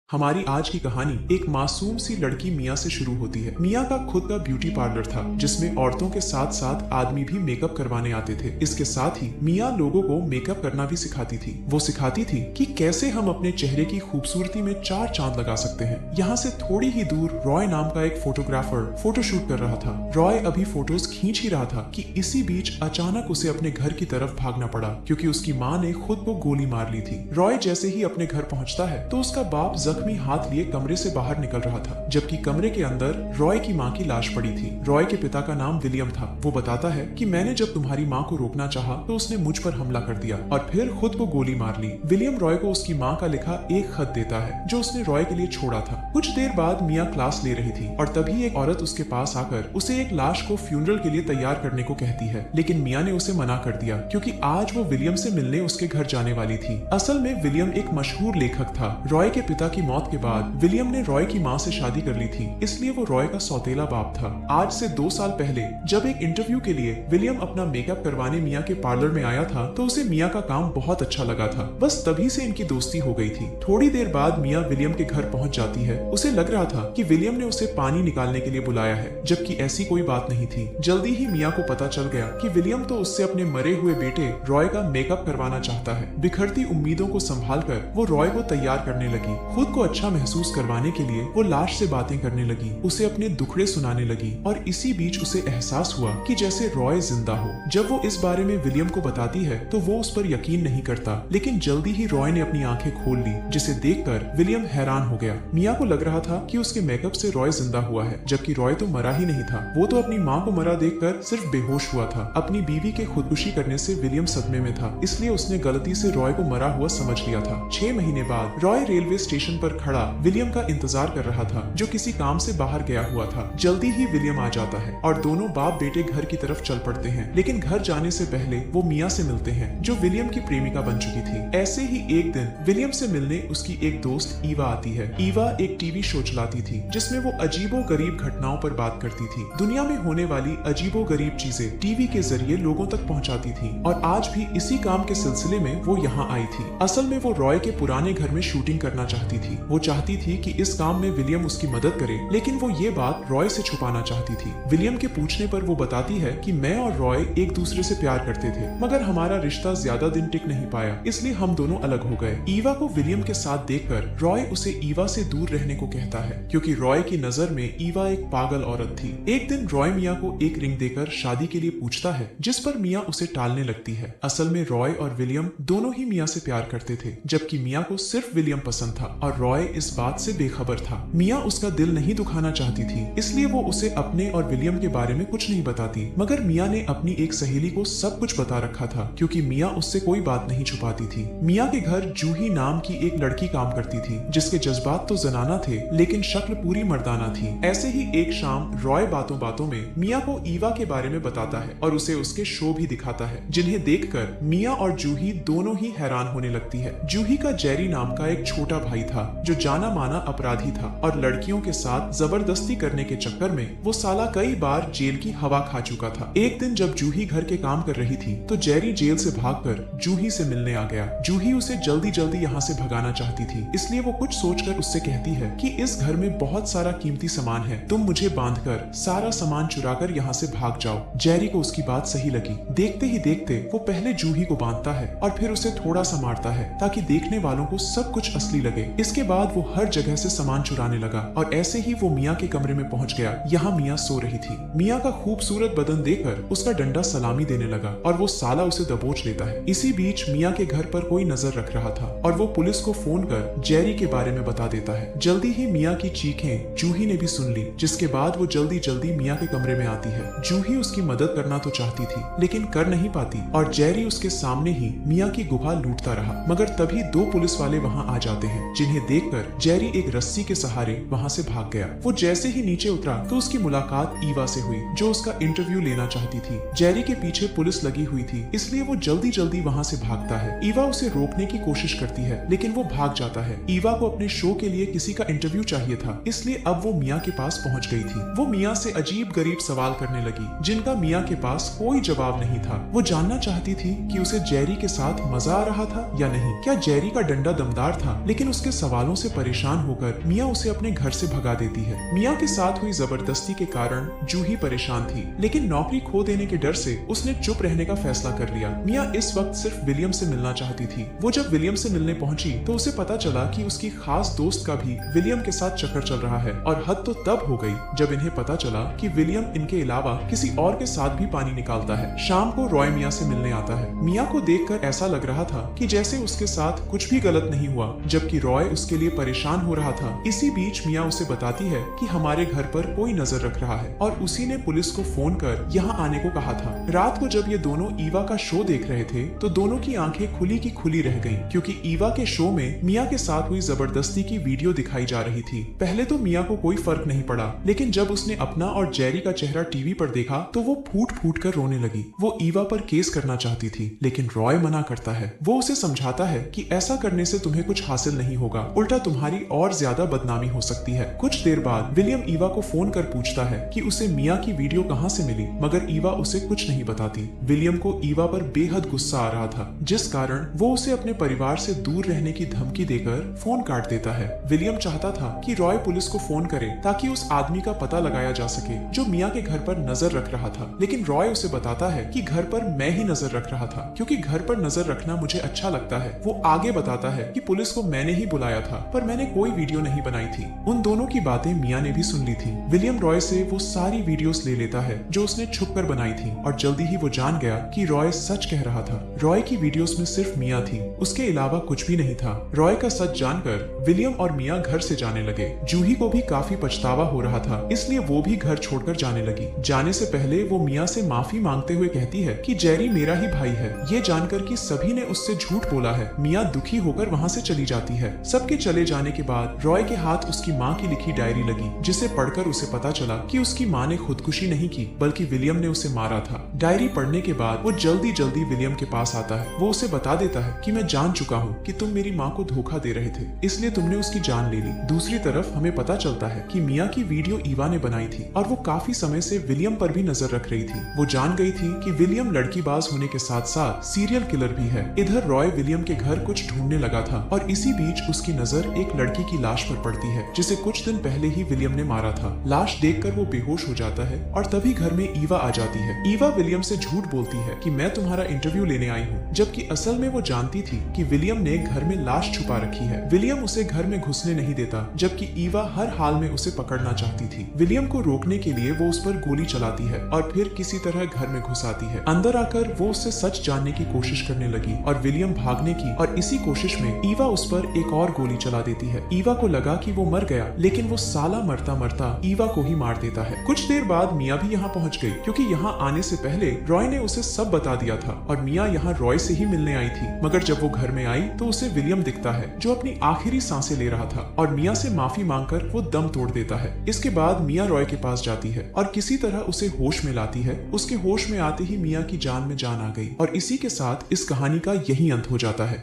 हमारी आज की कहानी एक मासूम सी लड़की मिया से शुरू होती है। मिया का खुद का ब्यूटी पार्लर था जिसमें औरतों के साथ साथ आदमी भी मेकअप करवाने आते थे। इसके साथ ही मिया लोगों को मेकअप करना भी सिखाती थी। वो सिखाती थी कि कैसे हम अपने चेहरे की खूबसूरती में चार चांद लगा सकते हैं। यहाँ से थोड़ी ही दूर रॉय नाम का एक फोटोग्राफर फोटोशूट कर रहा था। रॉय अभी फोटोज खींच ही रहा था कि इसी बीच अचानक उसे अपने घर की तरफ भागना पड़ा क्योंकि उसकी माँ ने खुद को गोली मार ली थी। रॉय जैसे ही अपने घर पहुंचता है तो उसका बाप जख्मी हाथ लिए कमरे से बाहर निकल रहा था, जबकि कमरे के अंदर रॉय की माँ की लाश पड़ी थी। रॉय के पिता का नाम विलियम था। वो बताता है कि मैंने जब तुम्हारी माँ को रोकना चाहा तो उसने मुझ पर हमला कर दिया और फिर खुद को गोली मार ली। विलियम रॉय को उसकी माँ का लिखा एक खत देता है जो उसने रॉय के लिए छोड़ा था। कुछ देर बाद मिया क्लास ले रही थी और तभी एक औरत उसके पास आकर उसे एक लाश को फ्यूनरल के लिए तैयार करने को कहती है, लेकिन मिया ने उसे मना कर दिया क्योंकि आज वो विलियम से मिलने उसके घर जाने वाली थी। असल में विलियम एक मशहूर लेखक था। रॉय के पिता की मौत के बाद विलियम ने रॉय की माँ से शादी कर ली थी, इसलिए वो रॉय का सौतेला बाप था। आज से 2 साल पहले जब एक इंटरव्यू के लिए विलियम अपना मेकअप करवाने मिया के पार्लर में आया था तो उसे मिया का काम बहुत अच्छा लगा था। बस तभी से इनकी दोस्ती हो गई थी। थोड़ी देर बाद मिया विलियम के घर पहुंच जाती है। उसे लग रहा था कि विलियम ने उसे पानी निकालने के लिए बुलाया है, जबकि ऐसी कोई बात नहीं थी। जल्दी ही मिया को पता चल गया कि विलियम तो उससे अपने मरे हुए बेटे रॉय का मेकअप करवाना चाहता है। बिखरती उम्मीदों को संभाल कर वो रॉय को तैयार करने लगी। खुद को अच्छा महसूस करवाने के लिए वो लाश से बातें करने लगी, उसे अपने दुखड़े सुनाने लगी और इसी बीच उसे एहसास हुआ कि जैसे रॉय जिंदा हो। जब वो इस बारे में विलियम को बताती है तो वो उस पर यकीन नहीं करता, लेकिन जल्दी ही रॉय ने अपनी आंखें खोल ली, जिसे देखकर विलियम हैरान हो गया। मिया को लग रहा था कि उसके मेकअप से रॉय जिंदा हुआ है, जबकि रॉय तो मरा ही नहीं था। वो तो अपनी माँ को मरा देखकर सिर्फ बेहोश हुआ था। अपनी बीवी के खुदकुशी करने से विलियम सदमे में था, इसलिए उसने गलती से रॉय को मरा हुआ समझ लिया था। 6 महीने बाद रॉय रेलवे स्टेशन पर खड़ा विलियम का इंतजार कर रहा था, जो किसी काम से बाहर गया हुआ था। जल्दी ही विलियम आ जाता है और दोनों बाप बेटे घर की तरफ चल पड़ते हैं, लेकिन घर जाने से पहले वो मिया से मिलते हैं जो विलियम की प्रेमिका बन चुकी थी। ऐसे ही एक दिन विलियम से मिलने उसकी एक दोस्त ईवा आती है। ईवा एक टीवी शो चलाती थी जिसमें वो अजीबो गरीब घटनाओं पर बात करती थी। दुनिया में होने वाली अजीबो गरीब चीजें टीवी के जरिए लोगों तक पहुंचाती थी और आज भी इसी काम के सिलसिले में वो यहाँ आई थी। असल में वो रॉय के पुराने घर में शूटिंग करना चाहती थी। वो चाहती थी कि इस काम में विलियम उसकी मदद करे, लेकिन वो ये बात रॉय से छुपाना चाहती थी। विलियम के पूछने पर वो बताती है कि मैं और रॉय एक दूसरे से प्यार करते थे, मगर हमारा रिश्ता ज्यादा दिन टिक नहीं पाया, इसलिए हम दोनों अलग हो गए। ईवा को विलियम के साथ देखकर रॉय उसे ईवा से दूर रहने को कहता है, क्योंकि रॉय की नजर में ईवा एक पागल औरत थी। एक दिन रॉय मिया को एक रिंग देकर शादी के लिए पूछता है, जिस पर मिया उसे टालने लगती है। असल में रॉय और विलियम दोनों ही मिया से प्यार करते थे, जबकि मिया को सिर्फ विलियम पसंद था और रॉय इस बात से बेखबर था। मिया उसका दिल नहीं दुखाना चाहती थी, इसलिए वो उसे अपने और विलियम के बारे में कुछ नहीं बताती, मगर मिया ने अपनी एक सहेली को सब कुछ बता रखा था, क्योंकि मिया उससे कोई बात नहीं छुपाती थी। मिया के घर जूही नाम की एक लड़की काम करती थी, जिसके जज्बात तो जनाना थे लेकिन शक्ल पूरी मर्दाना थी। ऐसे ही एक शाम रॉय बातों बातों में मिया को ईवा के बारे में बताता है और उसे उसके शो भी दिखाता है, जिन्हें देखकर मिया और जूही दोनों ही हैरान होने लगती है। जूही का जेरी नाम का एक छोटा भाई था जो जाना माना अपराधी था और लड़कियों के साथ जबरदस्ती करने के चक्कर में वो साला कई बार जेल की हवा खा चुका था। एक दिन जब जूही घर के काम कर रही थी तो जेरी जेल से भागकर जूही से मिलने आ गया। जूही उसे जल्दी जल्दी यहाँ से भगाना चाहती थी, इसलिए वो कुछ सोचकर उससे कहती है कि इस घर में बहुत सारा कीमती सामान है, तुम मुझे बांधकर सारा सामान चुराकर यहाँ से भाग जाओ। जेरी को उसकी बात सही लगी। देखते ही देखते वो पहले जूही को बांधता है और फिर उसे थोड़ा सा मारता है ताकि देखने वालों को सब कुछ असली लगे। इसके बाद वो हर जगह से सामान चुराने लगा और ऐसे ही वो मिया के कमरे में पहुंच गया। यहाँ मिया सो रही थी। मिया का खूबसूरत बदन देखकर उसका डंडा सलामी देने लगा और वो साला उसे दबोच लेता है। इसी बीच मिया के घर पर कोई नजर रख रहा था और वो पुलिस को फोन कर जेरी के बारे में बता देता है। जल्दी ही मिया की चीखें जूही ने भी सुन ली, जिसके बाद वो जल्दी जल्दी मिया के कमरे में आती है। जूही उसकी मदद करना तो चाहती थी लेकिन कर नहीं पाती और जेरी उसके सामने ही मिया की गुफा लूटता रहा, मगर तभी 2 पुलिस वाले वहाँ आ जाते हैं, जिन्हें देखकर जेरी एक रस्सी के सहारे वहाँ से भाग गया। वो जैसे ही नीचे उतरा तो उसकी मुलाकात ईवा से हुई, जो उसका इंटरव्यू लेना चाहती थी। जेरी के पीछे पुलिस लगी हुई थी, इसलिए वो जल्दी जल्दी वहाँ से भागता है। ईवा उसे रोकने की कोशिश करती है, लेकिन वो भाग जाता है। ईवा को अपने शो के लिए किसी का इंटरव्यू चाहिए था, इसलिए अब वो मिया के पास पहुँच गई थी। वो मिया से अजीब गरीब सवाल करने लगी, जिनका मिया के पास कोई जवाब नहीं था। वो जानना चाहती थी कि उसे जेरी के साथ मजा आ रहा था या नहीं, क्या जेरी का डंडा दमदार था, लेकिन उसके सवाल सवालों से परेशान होकर मिया उसे अपने घर से भगा देती है। मिया के साथ हुई जबरदस्ती के कारण जूही परेशान थी, लेकिन नौकरी खो देने के डर से उसने चुप रहने का फैसला कर लिया। मिया इस वक्त सिर्फ विलियम से मिलना चाहती थी। वो जब विलियम से मिलने पहुंची तो उसे पता चला कि उसकी खास दोस्त का भी विलियम के साथ चक्कर चल रहा है, और हद तो तब हो गई जब इन्हें पता चला कि विलियम इनके अलावा किसी और के साथ भी पानी निकालता है। शाम को रॉय मिया से मिलने आता है। मिया को देखकर ऐसा लग रहा था कि जैसे उसके साथ कुछ भी गलत नहीं हुआ, जबकि रॉय उसके लिए परेशान हो रहा था। इसी बीच मिया उसे बताती है कि हमारे घर पर कोई नजर रख रहा है और उसी ने पुलिस को फोन कर यहाँ आने को कहा था। रात को जब ये दोनों ईवा का शो देख रहे थे तो दोनों की आंखें खुली की खुली रह गईं, क्योंकि ईवा के शो में मिया के साथ हुई जबरदस्ती की वीडियो दिखाई जा रही थी। पहले तो मिया को कोई फर्क नहीं पड़ा, लेकिन जब उसने अपना और जेरी का चेहरा टीवी पर देखा तो वो फूट फूट कर रोने लगी। वो ईवा पर केस करना चाहती थी, लेकिन रॉय मना करता है। वो उसे समझाता है कि ऐसा करने से तुम्हें कुछ हासिल नहीं होगा, उल्टा तुम्हारी और ज्यादा बदनामी हो सकती है। कुछ देर बाद विलियम ईवा को फोन कर पूछता है कि उसे मिया की वीडियो कहाँ से मिली, मगर ईवा उसे कुछ नहीं बताती। विलियम को ईवा पर बेहद गुस्सा आ रहा था, जिस कारण वो उसे अपने परिवार से दूर रहने की धमकी देकर फोन काट देता है। विलियम चाहता था कि रॉय पुलिस को फोन करे ताकि उस आदमी का पता लगाया जा सके जो मिया के घर पर नजर रख रहा था, लेकिन रॉय उसे बताता है कि घर पर मैं ही नजर रख रहा था, क्योंकि घर पर नजर रखना मुझे अच्छा लगता है। वो आगे बताता है कि पुलिस को मैंने ही बुलाया था, पर मैंने कोई वीडियो नहीं बनाई थी। उन दोनों की बातें मिया ने भी सुन ली थी। विलियम रॉय से वो सारी वीडियोस ले लेता है जो उसने छुपकर बनाई थी, और जल्दी ही वो जान गया कि रॉय सच कह रहा था। रॉय की वीडियोस में सिर्फ मिया थी, उसके अलावा कुछ भी नहीं था। रॉय का सच जानकर विलियम और मिया घर से जाने लगे। जूही को भी काफी पछतावा हो रहा था, इसलिए वो भी घर छोड़कर जाने लगी। जाने से पहले वो मिया से माफी मांगते हुए कहती है कि जेरी मेरा ही भाई है। ये जानकर कि सभी ने उससे झूठ बोला है, मिया दुखी होकर वहाँ से चली जाती है। सबके चले जाने के बाद रॉय के हाथ उसकी माँ की लिखी डायरी लगी, जिसे पढ़कर उसे पता चला कि उसकी माँ ने खुदकुशी नहीं की, बल्कि विलियम ने उसे मारा था। डायरी पढ़ने के बाद वो जल्दी जल्दी विलियम के पास आता है। वो उसे बता देता है कि मैं जान चुका हूँ कि तुम मेरी माँ को धोखा दे रहे थे, इसलिए तुमने उसकी जान ले ली। दूसरी तरफ हमें पता चलता है कि मिया की वीडियो ईवा ने बनाई थी, और वो काफी समय से विलियम पर भी नजर रख रही थी। वो जान गई थी कि विलियम लड़कीबाज होने के साथ साथ सीरियल किलर भी है। इधर रॉय विलियम के घर कुछ ढूंढने लगा था, और इसी बीच उसकी नजर एक लड़की की लाश पर पड़ती है, जिसे कुछ दिन पहले ही विलियम ने मारा था। लाश देखकर वो बेहोश हो जाता है, और तभी घर में ईवा आ जाती है। ईवा विलियम से झूठ बोलती है कि मैं तुम्हारा इंटरव्यू लेने आई हूँ, जबकि असल में वो जानती थी कि विलियम ने घर में लाश छुपा रखी है। विलियम उसे घर में घुसने नहीं देता, जबकि ईवा हर हाल में उसे पकड़ना चाहती थी। विलियम को रोकने के लिए वो उस पर गोली चलाती है और फिर किसी तरह घर में घुस आती है। अंदर आकर वो उससे सच जानने की कोशिश करने लगी, और विलियम भागने की और इसी कोशिश में ईवा उस पर एक और गोली चला देती है। ईवा को लगा कि वो मर गया, लेकिन वो साला मरता मरता ईवा को ही मार देता है। कुछ देर बाद मिया भी यहाँ पहुँच गई, क्योंकि यहाँ आने से पहले रॉय ने उसे सब बता दिया था, और मिया यहाँ रॉय से ही मिलने आई थी। मगर जब वो घर में आई तो उसे विलियम दिखता है, जो अपनी आखिरी सांसें ले रहा था, और मिया से माफी मांगकर वो दम तोड़ देता है। इसके बाद मिया रॉय के पास जाती है और किसी तरह उसे होश में लाती है। उसके होश में आते ही मिया की जान में जान आ गई, और इसी के साथ इस कहानी का यही अंत हो जाता है।